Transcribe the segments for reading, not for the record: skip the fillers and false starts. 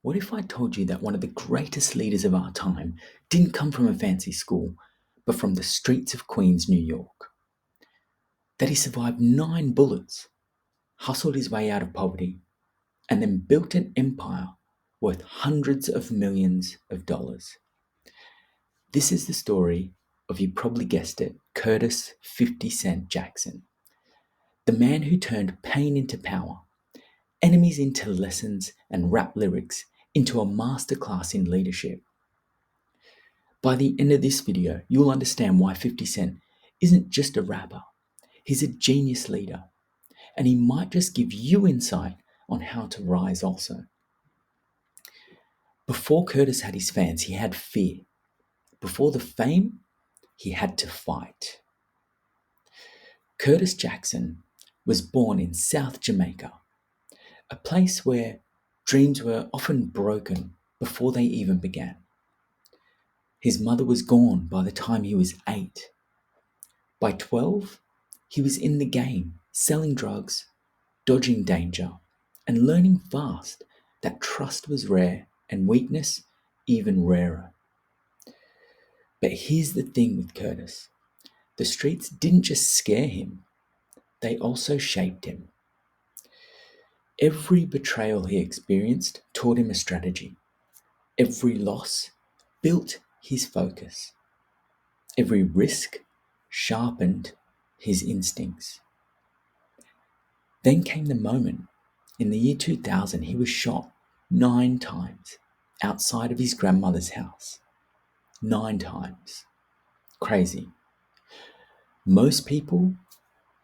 What if I told you that one of the greatest leaders of our time didn't come from a fancy school, but from the streets of Queens, New York? That he survived 9 bullets, hustled his way out of poverty, and then built an empire worth hundreds of millions of dollars. This is the story of, you probably guessed it, Curtis 50 Cent Jackson, the man who turned pain into power, enemies into lessons, and rap lyrics into a masterclass in leadership. By the end of this video, you'll understand why 50 Cent isn't just a rapper. He's a genius leader, and he might just give you insight on how to rise also. Before Curtis had his fans, he had fear. Before the fame, he had to fight. Curtis Jackson was born in South Jamaica, a place where dreams were often broken before they even began. His mother was gone by the time he was 8. By 12, he was in the game, selling drugs, dodging danger, and learning fast that trust was rare and weakness even rarer. But here's the thing with Curtis. The streets didn't just scare him, they also shaped him. Every betrayal he experienced taught him a strategy. Every loss built his focus. Every risk sharpened his instincts. Then came the moment. In the year 2000, he was shot 9 times outside of his grandmother's house. 9 times. Crazy. Most people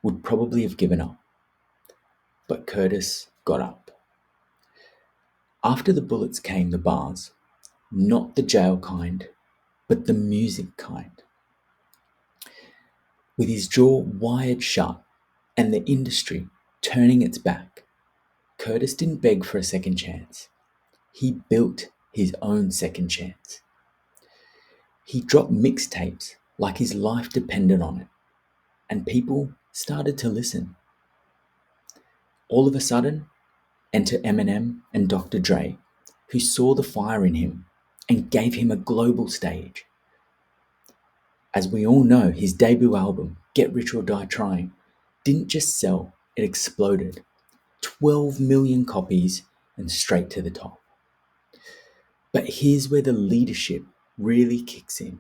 would probably have given up, but Curtis got up. After the bullets came the bars, not the jail kind, but the music kind. With his jaw wired shut and the industry turning its back, Curtis didn't beg for a second chance. He built his own second chance. He dropped mixtapes like his life depended on it, and people started to listen. All of a sudden, enter Eminem and Dr. Dre, who saw the fire in him and gave him a global stage. As we all know, his debut album, Get Rich or Die Trying, didn't just sell, it exploded. 12 million copies and straight to the top. But here's where the leadership really kicks in.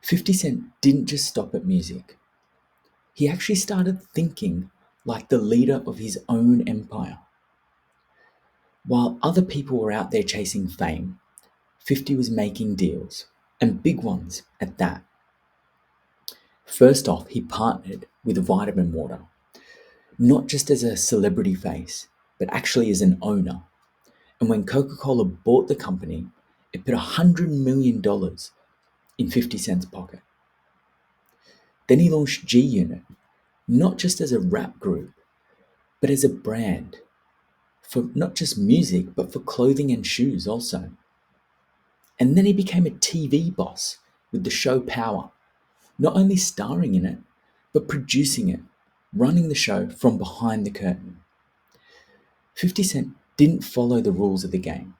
50 Cent didn't just stop at music. He actually started thinking like the leader of his own empire. While other people were out there chasing fame, 50 was making deals, and big ones at that. First off, he partnered with Vitamin Water, not just as a celebrity face, but actually as an owner. And when Coca-Cola bought the company, it put $100 million in 50 Cent's pocket. Then he launched G-Unit, not just as a rap group, but as a brand for not just music, but for clothing and shoes also. And then he became a TV boss with the show Power, not only starring in it, but producing it, running the show from behind the curtain. 50 Cent didn't follow the rules of the game.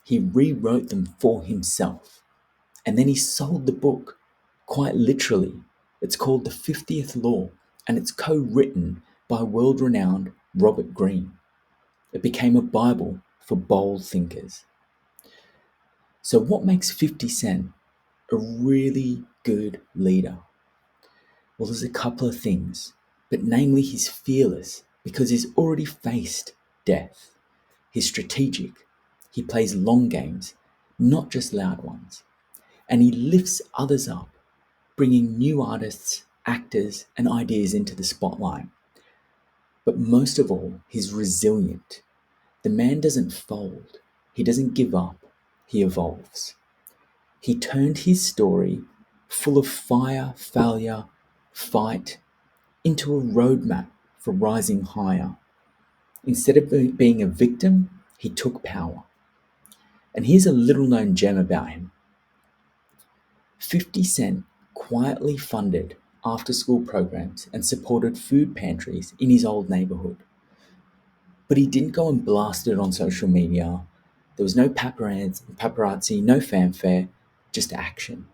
He rewrote them for himself. And then he sold the book, quite literally. It's called The 50th Law, and it's co-written by world-renowned Robert Greene. It became a Bible for bold thinkers. So what makes 50 Cent a really good leader? Well, there's a couple of things, but namely he's fearless because he's already faced death. He's strategic. He plays long games, not just loud ones. And he lifts others up, bringing new artists, actors, and ideas into the spotlight. But most of all, he's resilient. The man doesn't fold. He doesn't give up. He evolves. He turned his story, full of fire, failure, fight, into a roadmap for rising higher. Instead of being a victim, he took power. And here's a little known gem about him. 50 Cent quietly funded after-school programs and supported food pantries in his old neighborhood. But he didn't go and blast it on social media. There was no paparazzi, no fanfare, just action.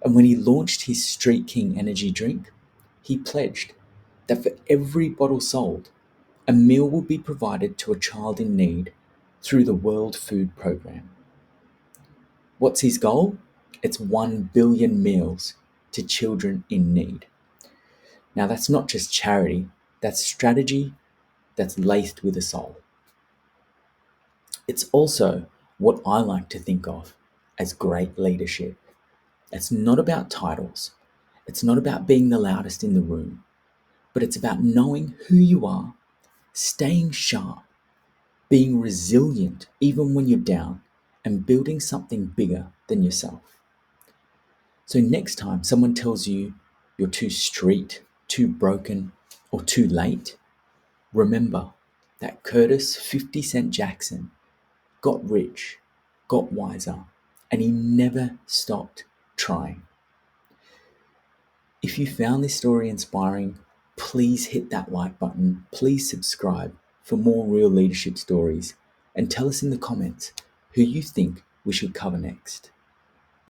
And when he launched his Street King energy drink, he pledged that for every bottle sold, a meal will be provided to a child in need through the World Food Programme. What's his goal? It's 1 billion meals to children in need. Now, that's not just charity, that's strategy that's laced with a soul. It's also what I like to think of as great leadership. It's not about titles, it's not about being the loudest in the room, but it's about knowing who you are, staying sharp, being resilient even when you're down, and building something bigger than yourself. So next time someone tells you you're too street, too broken, or too late, remember that Curtis 50 Cent Jackson got rich, got wiser, and he never stopped trying. If you found this story inspiring, please hit that like button, please subscribe for more real leadership stories, and tell us in the comments who you think we should cover next.